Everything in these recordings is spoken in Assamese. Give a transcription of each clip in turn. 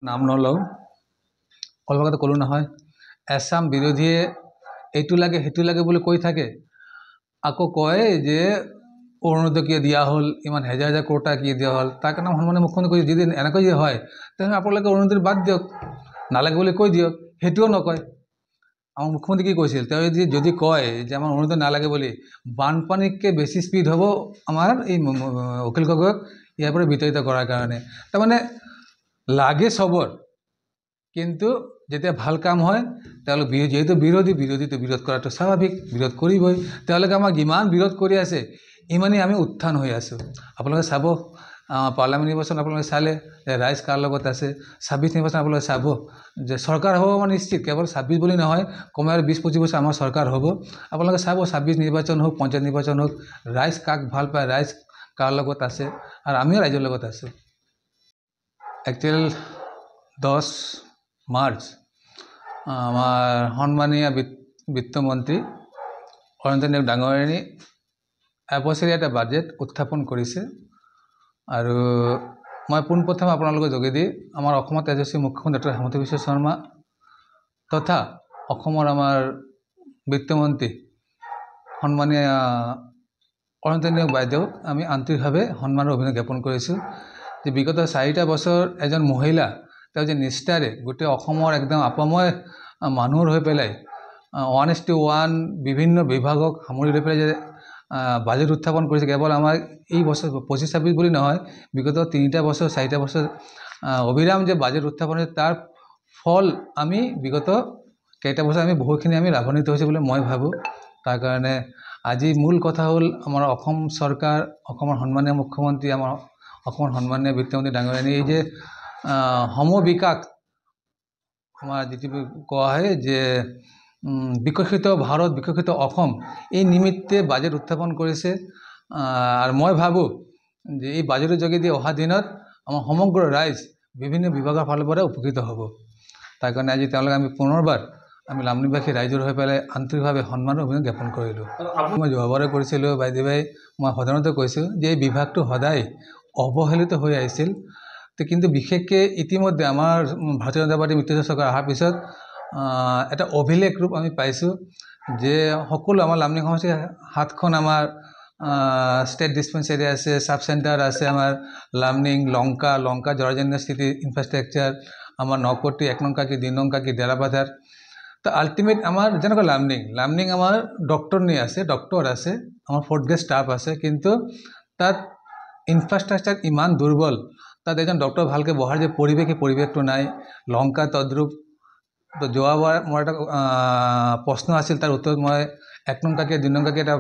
নাম নলওঁ অলপ আগতে ক'লোঁ নহয় এছাম বিৰোধীয়ে এইটো লাগে সেইটো লাগে বুলি কৈ থাকে আকৌ কয় যে অৰুণোদয় কিয় দিয়া হ'ল ইমান হেজাৰ হেজাৰ কোটা কিয় দিয়া হ'ল তাৰ কাৰণে সন্মানীয় মুখ্যমন্ত্ৰী কৈছে যদি এনেকৈ যে হয় তেনেহ'লে আপোনালোকে অৰুণোদয় বাদ দিয়ক নালাগে বুলি কৈ দিয়ক সেইটোও নকয় আমাৰ মুখ্যমন্ত্ৰী কি কৈছিল তেওঁ যদি কয় যে আমাৰ অৰুণোদয় নালাগে বুলি বানপানীতকৈ বেছি স্পীড হ'ব আমাৰ এই অখিল গগৈক ইয়াৰ পৰা বিতাড়িত কৰাৰ কাৰণে তাৰমানে লাগে চবৰ কিন্তু যেতিয়া ভাল কাম হয় তেওঁলোক যেহেতু বিৰোধীটো বিৰোধ কৰাটো স্বাভাৱিক বিৰোধ কৰিবই তেওঁলোকে আমাক যিমান বিৰোধ কৰি আছে ইমানেই আমি উত্থান হৈ আছোঁ আপোনালোকে চাব পাৰ্লামেণ্ট নিৰ্বাচন আপোনালোকে চালে যে ৰাইজ কাৰ লগত আছে 26 নিৰ্বাচন আপোনালোকে চাব যে চৰকাৰ হ'ব মানে নিশ্চিত কেৱল 26 বুলি নহয় কমেও 20-25 বছৰ আমাৰ চৰকাৰ হ'ব আপোনালোকে চাব 26 নিৰ্বাচন হোক পঞ্চায়ত নিৰ্বাচন হোক ৰাইজ কাক ভাল পায় ৰাইজ কাৰ লগত আছে আৰু আমিও ৰাইজৰ লগত আছোঁ একচুৱেল 10 মাৰ্চ আমাৰ সন্মানীয় বিত্তমন্ত্ৰী অৰুণোদয় নেওগ ডাঙৰীয়ানী এবছৰীয়া এটা বাজেট উত্থাপন কৰিছে আৰু মই পোনপ্ৰথমে আপোনালোকৰ যোগেদি আমাৰ অসমৰ তেজস্বী মুখ্যমন্ত্ৰী ডক্টৰ হিমন্ত বিশ্ব শৰ্মা তথা অসমৰ আমাৰ বিত্তমন্ত্ৰী সন্মানীয় অৰুণোদয় নেওগ বাইদেউক আমি আন্তৰিকভাৱে সন্মানৰ অভিনন্দন জ্ঞাপন কৰিছোঁ যে বিগত 4টা বছৰ এজন মহিলা তেওঁ যে নিষ্ঠাৰে গোটেই অসমৰ একদম আপময় মানুহৰ হৈ পেলাই 1:1 বিভিন্ন বিভাগক সামৰি লৈ পেলাই যে বাজেট উত্থাপন কৰিছে কেৱল আমাৰ এই বছৰ 25-26 বুলি নহয় বিগত 3টা বছৰ 4টা বছৰ অবিৰাম যে বাজেট উত্থাপন হৈছে তাৰ ফল আমি বিগত কেইটা বছৰ আমি বহুখিনি আমি লাভান্বিত হৈছে বুলি মই ভাবোঁ তাৰ কাৰণে আজি মূল কথা হ'ল আমাৰ অসম চৰকাৰ অসমৰ সন্মানীয় মুখ্যমন্ত্ৰী আমাৰ অসমৰ সন্মানীয় বিত্তমন্ত্ৰী ডাঙৰীয়ানী এই যে সমবিকাশ আমাৰ যিটো কোৱা হয় যে বিকশিত ভাৰত বিকশিত অসম এই নিমিত্তে বাজেট উত্থাপন কৰিছে আৰু মই ভাবোঁ যে এই বাজেটৰ যোগেদি অহা দিনত আমাৰ সমগ্ৰ ৰাইজ বিভিন্ন বিভাগৰ ফালৰ পৰা উপকৃত হ'ব তাৰ কাৰণে আজি তেওঁলোকে আমি পুনৰবাৰ আমি লামডিংবাসী ৰাইজৰ হৈ পেলাই আন্তৰিকভাৱে সন্মানৰ অভিনন্দন জ্ঞাপন কৰিলোঁ মই যোৱাবাৰে কৰিছিলোঁ বাইদেউ মই সাধাৰণতে কৈছোঁ যে এই বিভাগটো সদায় অৱহেলিত হৈ আহিছিল কিন্তু বিশেষকৈ ইতিমধ্যে আমাৰ ভাৰতীয় জনতা পাৰ্টী মিত্ৰজোঁট চৰকাৰ অহাৰ পিছত এটা অভিলেখ ৰূপ আমি পাইছোঁ যে সকলো আমাৰ লামডিং সমষ্টিৰ 7খন আমাৰ ষ্টেট ডিছপেঞ্চাৰী আছে চাব চেণ্টাৰ আছে আমাৰ লামডিং লংকা জৰাজীৰ্ণ স্থিতি ইনফ্ৰাষ্ট্ৰাকচাৰ আমাৰ 9 কোটি 1 নং কাকি 2 নং কাকি ডেৰাবাথাৰ তো আল্টিমেট আমাৰ যেনেকৈ লামডিং আমাৰ ডক্টৰ আছে আমাৰ 4th গ্ৰেড ষ্টাফ আছে কিন্তু তাত ইনফ্ৰাষ্ট্ৰাকচাৰ ইমান দুৰ্বল তাত এজন ডক্টৰ ভালকৈ বহাৰ যে পৰিৱেশটো নাই লংকা তদ্ৰূপ তো যোৱাবাৰ মোৰ এটা প্ৰশ্ন আছিল তাৰ উত্তৰত মই 1 নং কাকি 2 নং কাকি এটা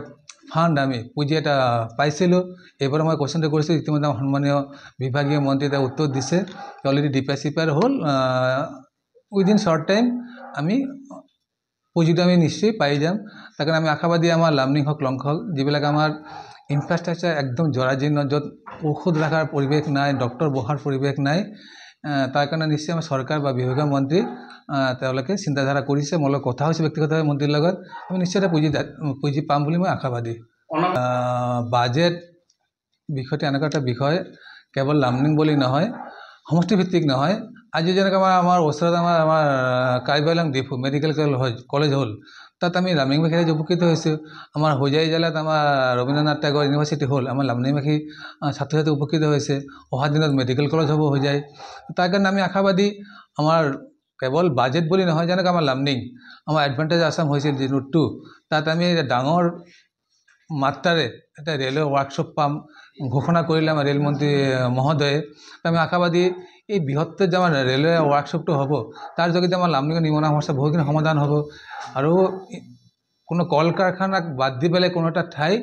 ফাণ্ড আমি পুঁজি এটা পাইছিলোঁ এইবাৰ মই কোৱেশ্যনটো কৰিছোঁ ইতিমধ্যে সন্মানীয় বিভাগীয় মন্ত্ৰী এটা উত্তৰ দিছে অলৰেডি ডিপাৰ হ'ল উইদিন শ্বৰ্ট টাইম আমি পুঁজিটো আমি নিশ্চয় পাই যাম তাৰ কাৰণে আমি আশাবাদী আমাৰ লামডিং হওক লংকা হওক যিবিলাক আমাৰ ইনফ্ৰাষ্ট্ৰাকচাৰ একদম জৰাজীৰ্ণ য'ত ঔষধ ৰখাৰ পৰিৱেশ নাই ডক্টৰ বহাৰ পৰিৱেশ নাই তাৰ কাৰণে নিশ্চয় আমাৰ চৰকাৰ বা বিভাগীয় মন্ত্ৰী তেওঁলোকে চিন্তাধাৰা কৰিছে মোৰ লগত কথা হৈছে ব্যক্তিগতভাৱে মন্ত্ৰীৰ লগত আমি নিশ্চয় এটা পুঁজি পাম বুলি মই আশাবাদী বাজেট বিষয়টো এনেকুৱা এটা বিষয় কেৱল লামডিং বুলি নহয় সমষ্টিভিত্তিক নহয় আজি যেনেকৈ আমাৰ ওচৰত আমাৰ কাৰ্বি আংলং ডিফু মেডিকেল কলেজ হ'ল তাত আমি লামডিংবাসী ৰাইজ উপকৃত হৈছোঁ আমাৰ হোজাই জিলাত আমাৰ ৰবীন্দ্ৰনাথ টেগৰ ইউনিভাৰ্চিটি হ'ল আমাৰ লামডিংবাসী ছাত্ৰ ছাত্ৰী উপকৃত হৈছে অহা দিনত মেডিকেল কলেজ হ'ব হোজাই তাৰ কাৰণে আমি আশাবাদী আমাৰ কেৱল বাজেট বুলি নহয় যেনেকৈ আমাৰ লামডিং আমাৰ এডভান্টেজ আছাম হৈছিল যি নোট 2 তাত আমি ডাঙৰ মাত্ৰাৰে এটা ৰেলৱে ৱৰ্কশ্বপ পাম ঘোষণা কৰিলে আমাৰ ৰেলমন্ত্ৰী মহোদয়ে আমি আশাবাদী এই বৃহত্তৰ যে আমাৰ ৰেলৱে ৱৰ্কশ্বপটো হ'ব তাৰ যোগেদি আমাৰ লামডিঙৰ নিবনুৱা সমস্যা বহুখিনি সমাধান হ'ব আৰু কোনো কল কাৰখানাক বাদ দি পেলাই কোনো এটা ঠাই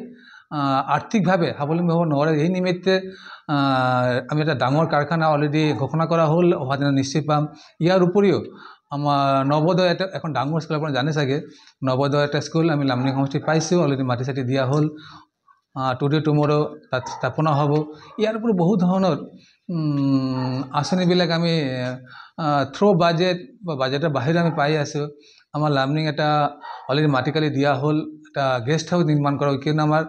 আৰ্থিকভাৱে স্বাৱলম্বী হ'ব নোৱাৰে এই নিমিত্তে আমি এটা ডাঙৰ কাৰখানা অলৰেডি ঘোষণা কৰা হ'ল অহা দিনত নিশ্চয় পাম ইয়াৰ উপৰিও আমাৰ নৱোদয় এখন ডাঙৰ স্কুল আপোনাৰ জানে চাগে নৱোদয় এটা স্কুল আমি লামডিং সমষ্টিত পাইছোঁ অলৰেডি মাটি চাটি দিয়া হ'ল টুডে টুমৰো তাত স্থাপনা হ'ব ইয়াৰ উপৰি বহু ধৰণৰ আঁচনিবিলাক আমি থ্ৰু বাজেট বা বাজেটৰ বাহিৰে আমি পাই আছোঁ আমাৰ লামডিং এটা অলৰেডি মাটি কালি দিয়া হ'ল এটা গেষ্ট হাউচ নিৰ্মাণ কৰা কিয়নো আমাৰ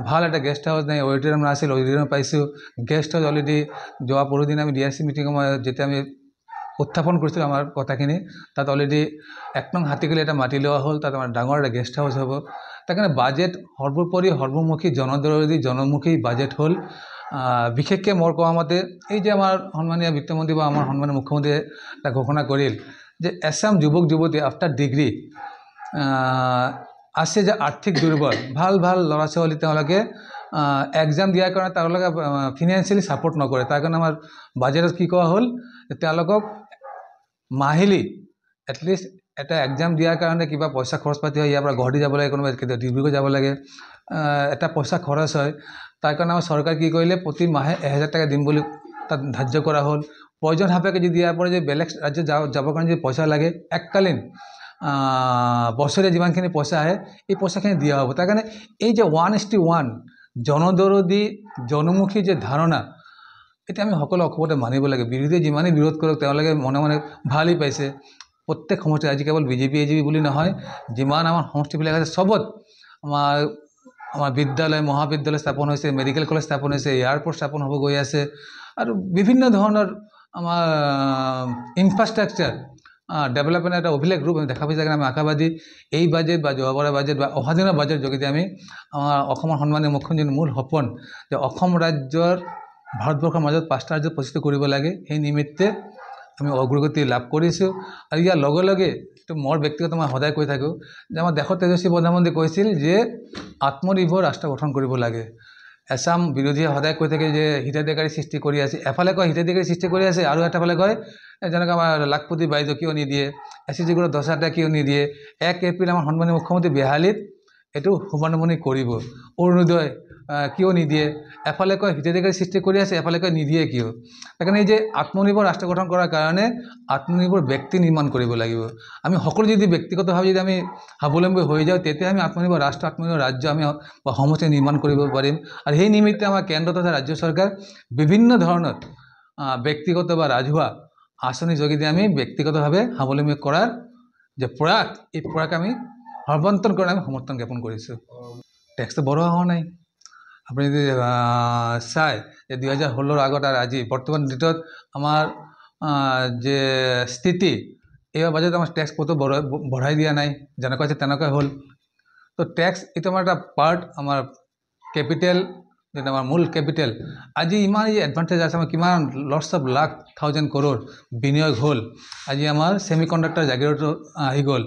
ভাল এটা গেষ্ট হাউচ নাই, অডিটৰিয়াম নাছিল, অডিটৰিয়াম পাইছোঁ। গেষ্ট হাউচ অলৰেডি যোৱা পৰহিদিনা আমি DRC মিটিঙৰ যেতিয়া আমি উত্থাপন কৰিছিলোঁ আমাৰ কথাখিনি, তাত অলৰেডি 1 নং হাতীকালি এটা মাটি লোৱা হ'ল, তাত আমাৰ ডাঙৰ এটা গেষ্ট হাউচ হ'ব। তাৰ কাৰণে বাজেট সৰ্বোপৰি সৰ্বমুখী জনদৰদী জনমুখী বাজেট হ'ল। বিশেষকৈ মোৰ কোৱা মতে এই যে আমাৰ সন্মানীয় বিত্তমন্ত্ৰী বা আমাৰ সন্মানীয় মুখ্যমন্ত্ৰীয়ে এটা ঘোষণা কৰিল যে এছাম যুৱক যুৱতী আফটাৰ ডিগ্ৰী আছে যে আৰ্থিক দুৰ্বল ভাল ভাল ল'ৰা ছোৱালী তেওঁলোকে এক্সাম দিয়াৰ কাৰণে তেওঁলোকে ফিনান্সিয়েলি ছাপোৰ্ট নকৰে। তাৰ কাৰণে আমাৰ বাজেটত কি কোৱা হ'ল যে তেওঁলোকক মাহিলী এটলিষ্ট এটা এক্সাম দিয়াৰ কাৰণে কিবা পইচা খৰচ পাতি হয়, ইয়াৰ পৰা গুৱাহাটী যাব লাগে, কোনোবা ডিব্ৰুগড় যাব লাগে, এটা পইচা খৰচ হয়। তাৰ কাৰণে আমাৰ চৰকাৰে কি কৰিলে প্ৰতি মাহে 1000 টকা দিম বুলি তাত ধাৰ্য কৰা হ'ল। প্ৰয়োজন সাপেক্ষে যদি ইয়াৰ পৰা যে বেলেগ ৰাজ্যত যাবৰ কাৰণে যদি পইচা লাগে এককালীন বছৰে যিমানখিনি পইচা আহে এই পইচাখিনি দিয়া হ'ব। তাৰ কাৰণে এই যে 1:1 জনদৰদী জনমুখী যে ধাৰণা এতিয়া আমি সকলো অসমতে মানিব লাগে। বিৰোধীয়ে যিমানেই বিৰোধ কৰক তেওঁলোকে মনে মনে ভালেই পাইছে। প্ৰত্যেক সমষ্টি আজি কেৱল বিজেপি AGP বুলি নহয়, যিমান আমাৰ সমষ্টিবিলাক আছে চবত আমাৰ বিদ্যালয় মহাবিদ্যালয় স্থাপন হৈছে, মেডিকেল কলেজ স্থাপন হৈছে, এয়াৰপৰ্ট স্থাপন হ'ব গৈ আছে, আৰু বিভিন্ন ধৰণৰ আমাৰ ইনফ্ৰাষ্ট্ৰাকচাৰ ডেভেলপমেণ্ট এটা অভিলেখ ৰূপ আমি দেখা পাইছে। আমি আশাবাদী এই বাজেট বা যোৱাবাৰৰ বাজেট বা অহা দিনৰ বাজেট যোগেদি আমি আমাৰ অসমৰ সন্মানীয় মুখ্যমন্ত্ৰীৰ মূল সপোন যে অসম ৰাজ্যৰ ভাৰতবৰ্ষৰ মাজত 5টা ৰাজ্যত প্ৰতিষ্ঠিত কৰিব লাগে, সেই নিমিত্তে আমি অগ্ৰগতি লাভ কৰিছোঁ। আৰু ইয়াৰ লগে লগে এইটো মোৰ ব্যক্তিগত মই সদায় কৈ থাকোঁ যে আমাৰ দেশৰ তেজস্বী প্ৰধানমন্ত্ৰী কৈছিল যে আত্মনিৰ্ভৰ ৰাষ্ট্ৰ গঠন কৰিব লাগে। এছাম বিৰোধীয়ে সদায় কৈ থাকে যে হিতাধিকাৰী সৃষ্টি কৰি আছে, এফালে কয় হিতাধিকাৰী সৃষ্টি কৰি আছে আৰু এটাফালে কয় যেনেকৈ আমাৰ লাখপতি বাইদেউ কিয় নিদিয়ে, SC গ্ৰুপৰ 10,000 টকা কিয় নিদিয়ে, 1 এপ্ৰিল আমাৰ সন্মানীয় মুখ্যমন্ত্ৰী বেহালীত এইটো শুভাৰম্ভণি কৰিব, অৰুণোদয় কিয় নিদিয়ে, এফালে কয় হিতাধিকাৰী সৃষ্টি কৰি আছে, এফালে কয় নিদিয়ে কিয়। সেইকাৰণে এই যে আত্মনিৰ্ভৰ ৰাষ্ট্ৰ গঠন কৰাৰ কাৰণে আত্মনিৰ্ভৰ ব্যক্তি নিৰ্মাণ কৰিব লাগিব। আমি সকলো যদি ব্যক্তিগতভাৱে যদি আমি স্বাৱলম্বী হৈ যাওঁ তেতিয়া আমি আত্মনিৰ্ভৰ ৰাষ্ট্ৰ আত্মনিৰ্ভৰ ৰাজ্য আমি বা সমষ্টি নিৰ্মাণ কৰিব পাৰিম। আৰু সেই নিমিত্তে আমাৰ কেন্দ্ৰ তথা ৰাজ্য চৰকাৰ বিভিন্ন ধৰণৰ ব্যক্তিগত বা ৰাজহুৱা আঁচনি যোগেদি আমি ব্যক্তিগতভাৱে স্বাৱলম্বী কৰাৰ যে প্ৰয়াস, এই প্ৰয়াস আমি সৰ্বান্তৰকৰণে আমি সমৰ্থন জ্ঞাপন কৰিছোঁ। টেক্সটো বঢ়োৱা হোৱা নাই। আপুনি যদি চাই যে 2016 আগত আৰু আজি বৰ্তমান ডেটত আমাৰ যে স্থিতি, এইবাৰ বাজেট আমাৰ টেক্স ক'তো বঢ়াই দিয়া নাই, যেনেকুৱা আছে তেনেকুৱা হ'ল। তো টেক্স এইটো আমাৰ এটা পাৰ্ট, আমাৰ কেপিটেল যেনে আমাৰ মূল কেপিটেল আজি ইমান এই এডভান্টেজ আছে, আমাৰ কিমান lots of lakh thousand crore বিনিয়োগ হ'ল। আজি আমাৰ ছেমি কণ্ডাক্টৰ জাগিৰতো আহি গ'ল।